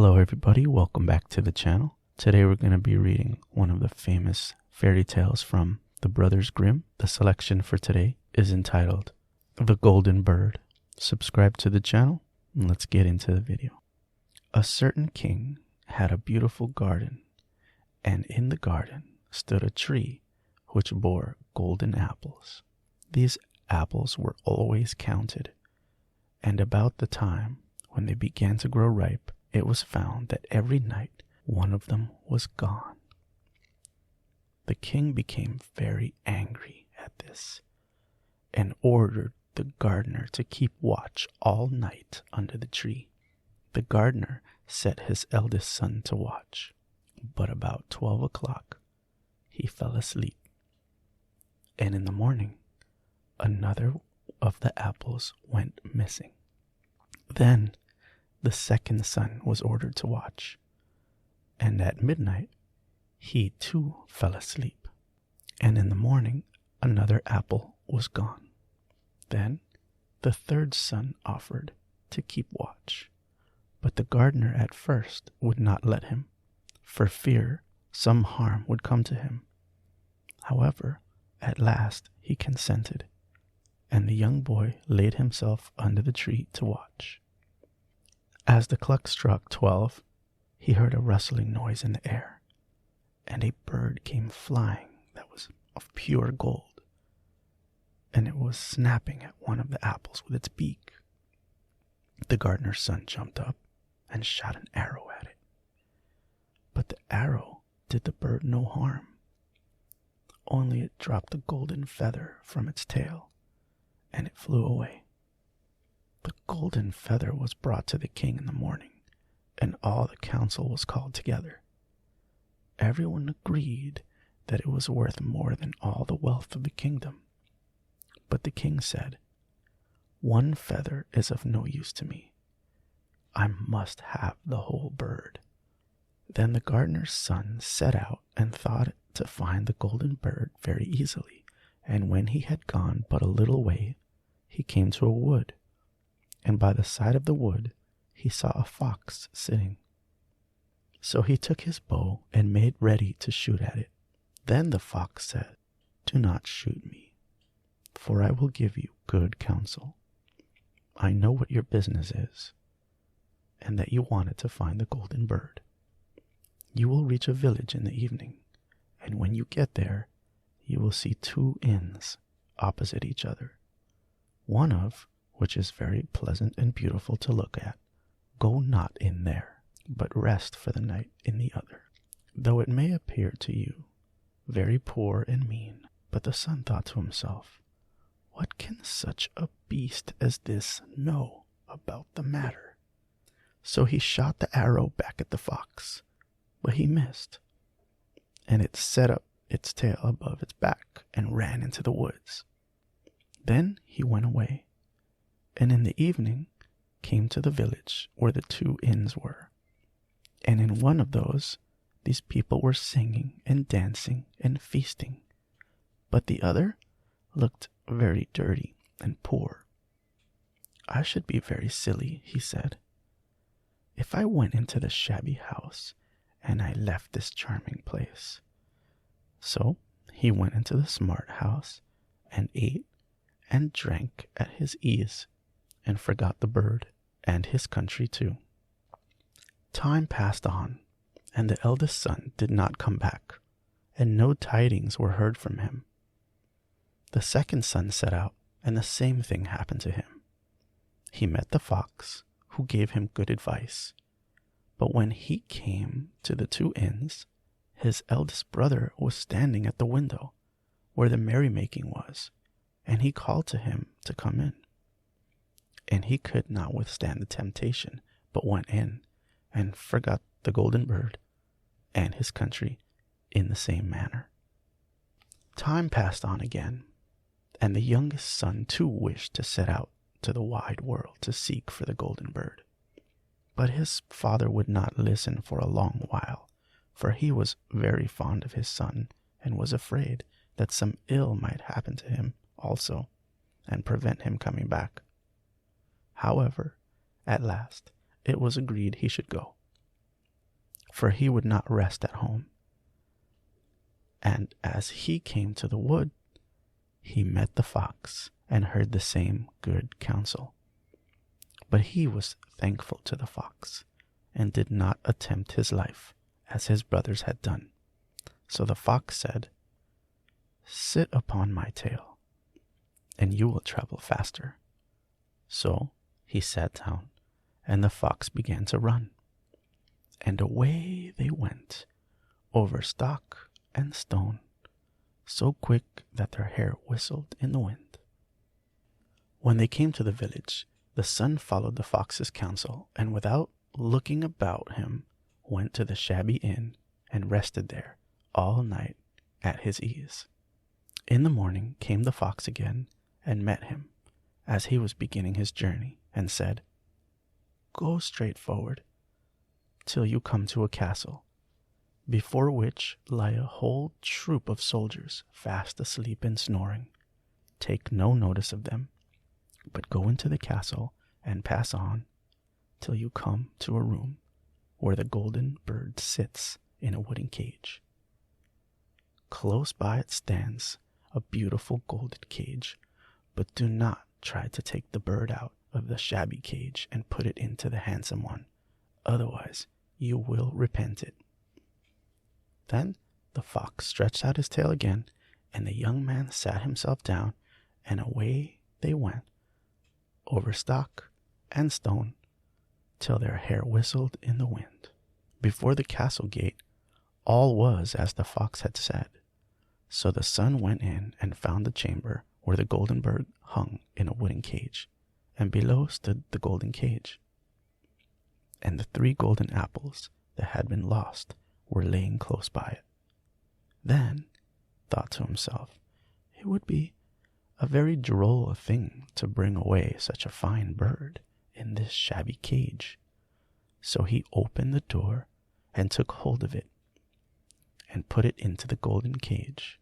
Hello everybody, welcome back to the channel. Today we're going to be reading one of the famous fairy tales from the Brothers Grimm. The selection for today is entitled The Golden Bird. Subscribe to the channel and let's get into the video. A certain king had a beautiful garden, and in the garden stood a tree which bore golden apples. These apples were always counted, and about the time when they began to grow ripe, it was found that every night one of them was gone. The king became very angry at this and ordered the gardener to keep watch all night under the tree. The gardener set his eldest son to watch, but about 12 o'clock he fell asleep. And in the morning, another of the apples went missing. Then the second son was ordered to watch, and at midnight he too fell asleep. And in the morning another apple was gone. Then the third son offered to keep watch, but the gardener at first would not let him, for fear some harm would come to him. However, at last he consented, and the young boy laid himself under the tree to watch. As the clock struck 12, he heard a rustling noise in the air, and a bird came flying that was of pure gold, and it was snapping at one of the apples with its beak. The gardener's son jumped up and shot an arrow at it, but the arrow did the bird no harm. Only it dropped a golden feather from its tail, and it flew away. The golden feather was brought to the king in the morning, and all the council was called together. Everyone agreed that it was worth more than all the wealth of the kingdom. But the king said, "One feather is of no use to me. I must have the whole bird." Then the gardener's son set out and thought to find the golden bird very easily, and when he had gone but a little way, he came to a wood. And by the side of the wood he saw a fox sitting. So he took his bow and made ready to shoot at it. Then the fox said, "Do not shoot me, for I will give you good counsel. I know what your business is, and that you wanted to find the golden bird. You will reach a village in the evening, and when you get there, you will see two inns opposite each other, one of which is very pleasant and beautiful to look at. Go not in there, but rest for the night in the other, though it may appear to you very poor and mean." But the son thought to himself, "What can such a beast as this know about the matter?" So he shot the arrow back at the fox, but he missed, and it set up its tail above its back and ran into the woods. Then he went away, and in the evening came to the village where the two inns were. And in one of those, these people were singing and dancing and feasting, but the other looked very dirty and poor. "I should be very silly," he said, "if I went into the shabby house and I left this charming place." So he went into the smart house and ate and drank at his ease, and forgot the bird and his country too. Time passed on, and the eldest son did not come back, and no tidings were heard from him. The second son set out, and the same thing happened to him. He met the fox, who gave him good advice, but when he came to the two inns, his eldest brother was standing at the window where the merrymaking was, and he called to him to come in. And he could not withstand the temptation, but went in and forgot the golden bird and his country in the same manner. Time passed on again, and the youngest son too wished to set out to the wide world to seek for the golden bird. But his father would not listen for a long while, for he was very fond of his son and was afraid that some ill might happen to him also and prevent him coming back. However, at last it was agreed he should go, for he would not rest at home. And as he came to the wood, he met the fox and heard the same good counsel. But he was thankful to the fox, and did not attempt his life, as his brothers had done. So the fox said, "Sit upon my tail, and you will travel faster." So he sat down, and the fox began to run. And away they went, over stock and stone, so quick that their hair whistled in the wind. When they came to the village, the son followed the fox's counsel, and without looking about him, went to the shabby inn and rested there all night at his ease. In the morning came the fox again, and met him as he was beginning his journey, and said, "Go straight forward till you come to a castle, before which lie a whole troop of soldiers fast asleep and snoring. Take no notice of them, but go into the castle and pass on till you come to a room where the golden bird sits in a wooden cage. Close by it stands a beautiful golden cage, but do not try to take the bird out of the shabby cage and put it into the handsome one, otherwise you will repent it." Then the fox stretched out his tail again, and the young man sat himself down, and away they went, over stock and stone, till their hair whistled in the wind. Before the castle gate, all was as the fox had said. So the son went in and found the chamber where the golden bird hung in a wooden cage, and below stood the golden cage. And the 3 golden apples that had been lost were laying close by it. Then thought to himself, it would be a very droll thing to bring away such a fine bird in this shabby cage. So he opened the door and took hold of it, and put it into the golden cage.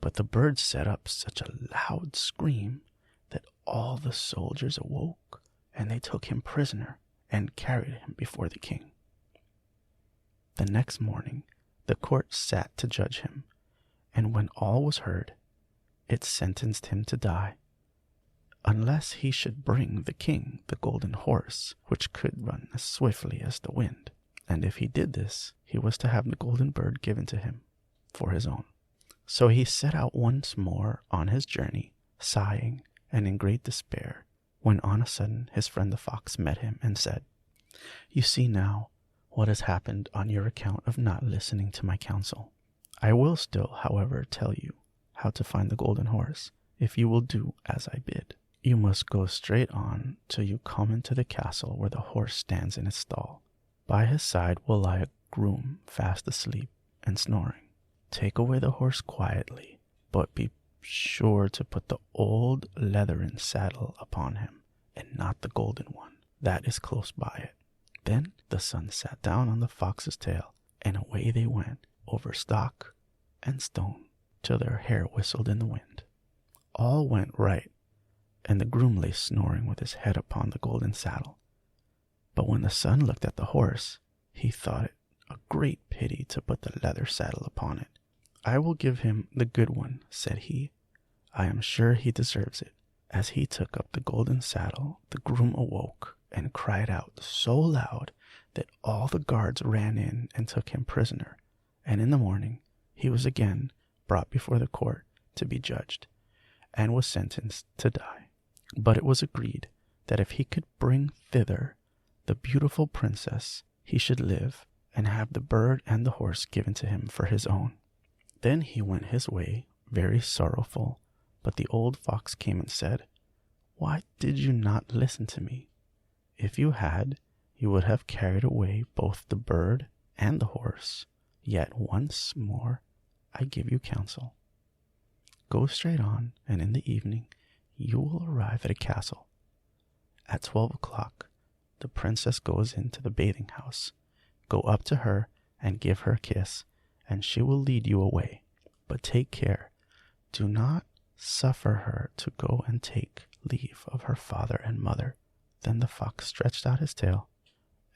But the bird set up such a loud scream that all the soldiers awoke, and they took him prisoner and carried him before the king. The next morning the court sat to judge him, and when all was heard, it sentenced him to die, unless he should bring the king the golden horse, which could run as swiftly as the wind. And if he did this, he was to have the golden bird given to him for his own. So he set out once more on his journey, sighing and in great despair, when on a sudden his friend the fox met him and said, "You see now what has happened on your account of not listening to my counsel. I will still, however, tell you how to find the golden horse, if you will do as I bid. You must go straight on till you come into the castle where the horse stands in its stall. By his side will lie a groom fast asleep and snoring. Take away the horse quietly, but be sure to put the old leathern saddle upon him, and not the golden one that is close by it." Then the son sat down on the fox's tail, and away they went over stock and stone, till their hair whistled in the wind. All went right, and the groom lay snoring with his head upon the golden saddle. But when the son looked at the horse, he thought it a great pity to put the leather saddle upon it. "I will give him the good one," said he. "I am sure he deserves it." As he took up the golden saddle, the groom awoke and cried out so loud that all the guards ran in and took him prisoner, and in the morning he was again brought before the court to be judged, and was sentenced to die. But it was agreed that if he could bring thither the beautiful princess, he should live, and have the bird and the horse given to him for his own. Then he went his way, very sorrowful, but the old fox came and said, "Why did you not listen to me? If you had, you would have carried away both the bird and the horse. Yet once more I give you counsel. Go straight on, and in the evening you will arrive at a castle. At 12 o'clock, the princess goes into the bathing house. Go up to her and give her a kiss, and she will lead you away. But take care, do not suffer her to go and take leave of her father and mother." Then the fox stretched out his tail,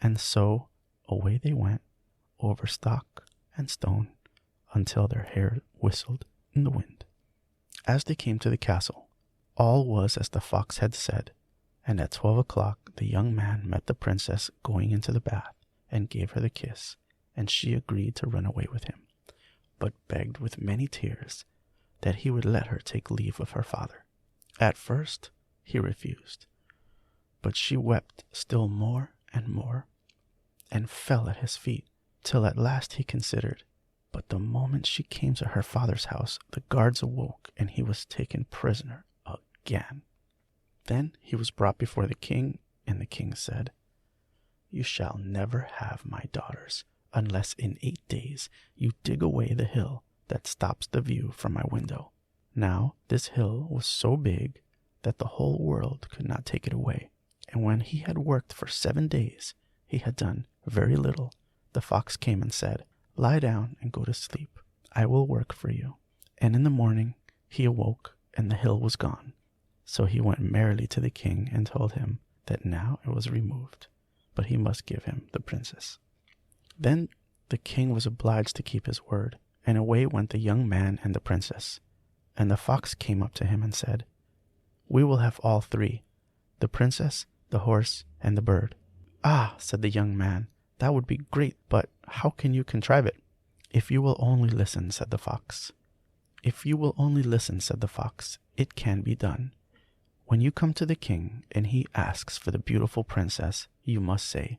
and so away they went over stock and stone until their hair whistled in the wind. As they came to the castle, all was as the fox had said, and at 12 o'clock the young man met the princess going into the bath and gave her the kiss, and she agreed to run away with him, but begged with many tears that he would let her take leave of her father. At first he refused, but she wept still more and more, and fell at his feet, till at last he considered. But the moment she came to her father's house, the guards awoke, and he was taken prisoner again. Then he was brought before the king, and the king said, "You shall never have my daughters, unless in 8 days you dig away the hill that stops the view from my window." Now this hill was so big that the whole world could not take it away, and when he had worked for 7 days, he had done very little. The fox came and said, "Lie down and go to sleep. I will work for you." And in the morning he awoke, and the hill was gone. So he went merrily to the king and told him that now it was removed, but he must give him the princess. Then the king was obliged to keep his word, and away went the young man and the princess. And the fox came up to him and said, "We will have all 3, the princess, the horse, and the bird." "Ah," said the young man, "that would be great, but how can you contrive it?" "If you will only listen," said the fox. "If you will only listen," said the fox, "it can be done. When you come to the king and he asks for the beautiful princess, you must say,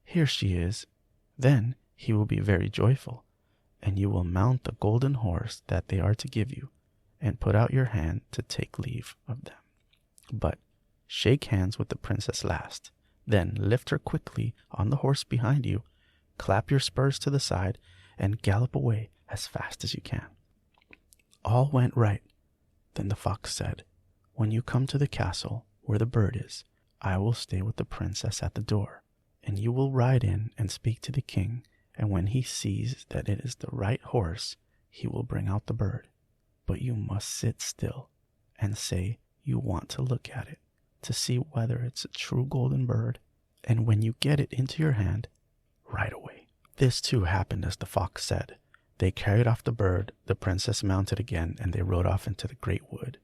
'Here she is.' Then he will be very joyful, and you will mount the golden horse that they are to give you, and put out your hand to take leave of them. But shake hands with the princess last. Then lift her quickly on the horse behind you, clap your spurs to the side, and gallop away as fast as you can." All went right. Then the fox said, "When you come to the castle where the bird is, I will stay with the princess at the door, and you will ride in and speak to the king, and when he sees that it is the right horse, he will bring out the bird. But you must sit still and say you want to look at it, to see whether it's a true golden bird, and when you get it into your hand, right away." This too happened as the fox said. They carried off the bird, the princess mounted again, and they rode off into the great wood.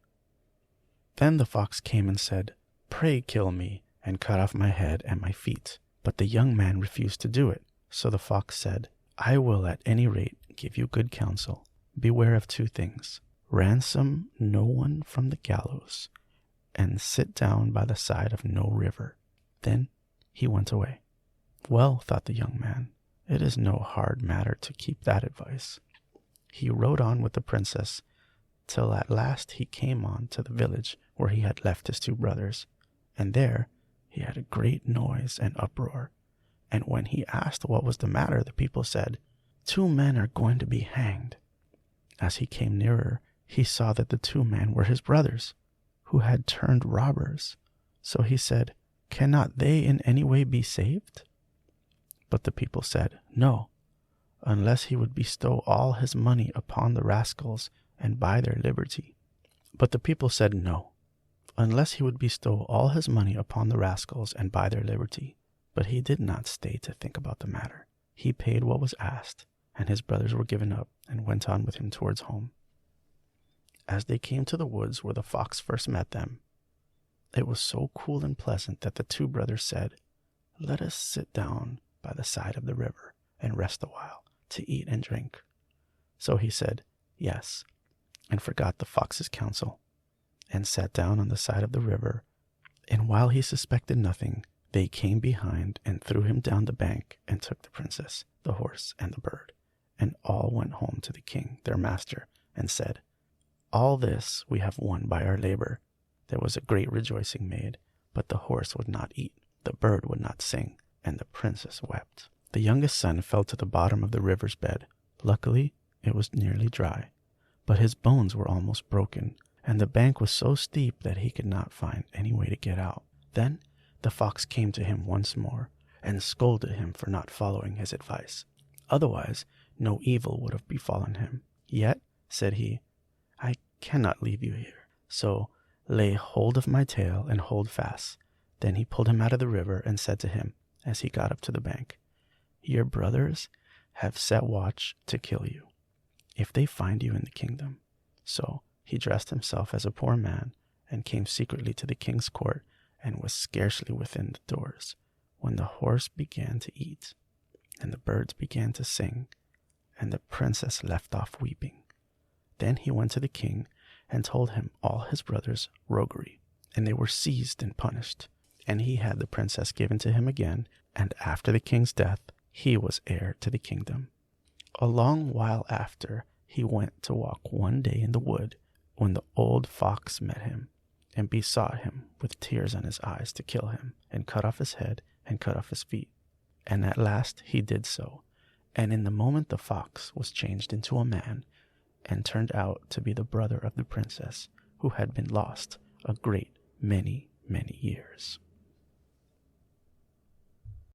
Then the fox came and said, "Pray kill me, and cut off my head and my feet." But the young man refused to do it. So the fox said, "I will at any rate give you good counsel. Beware of 2 things. Ransom no one from the gallows, and sit down by the side of no river." Then he went away. Well, thought the young man, it is no hard matter to keep that advice. He rode on with the princess, till at last he came on to the village where he had left his 2 brothers, and there he had a great noise and uproar. And when he asked what was the matter, the people said, "2 men are going to be hanged." As he came nearer, he saw that the 2 men were his brothers, who had turned robbers. So he said, "Cannot they in any way be saved?" But the people said, "No, unless he would bestow all his money upon the rascals and buy their liberty." But the people said, "No, unless he would bestow all his money upon the rascals and buy their liberty." But he did not stay to think about the matter. He paid what was asked, and his brothers were given up and went on with him towards home. As they came to the woods where the fox first met them, it was so cool and pleasant that the 2 brothers said, "Let us sit down by the side of the river and rest a while to eat and drink." So he said, "Yes," and forgot the fox's counsel, and sat down on the side of the river. And while he suspected nothing, they came behind and threw him down the bank and took the princess, the horse, and the bird. And all went home to the king, their master, and said, "All this we have won by our labor." There was a great rejoicing made, but the horse would not eat, the bird would not sing, and the princess wept. The youngest son fell to the bottom of the river's bed. Luckily, it was nearly dry, but his bones were almost broken, and the bank was so steep that he could not find any way to get out. Then the fox came to him once more, and scolded him for not following his advice. Otherwise, no evil would have befallen him. "Yet," said he, "I cannot leave you here. So lay hold of my tail and hold fast." Then he pulled him out of the river and said to him, as he got up to the bank, "Your brothers have set watch to kill you, if they find you in the kingdom. So he dressed himself as a poor man and came secretly to the king's court and was scarcely within the doors when the horse began to eat and the birds began to sing and the princess left off weeping. Then he went to the king and told him all his brother's roguery, and they were seized and punished. And he had the princess given to him again, and after the king's death, he was heir to the kingdom. A long while after, he went to walk one day in the wood, when the old fox met him, and besought him with tears in his eyes to kill him, and cut off his head, and cut off his feet. And at last he did so, and in the moment the fox was changed into a man, and turned out to be the brother of the princess, who had been lost a great many years.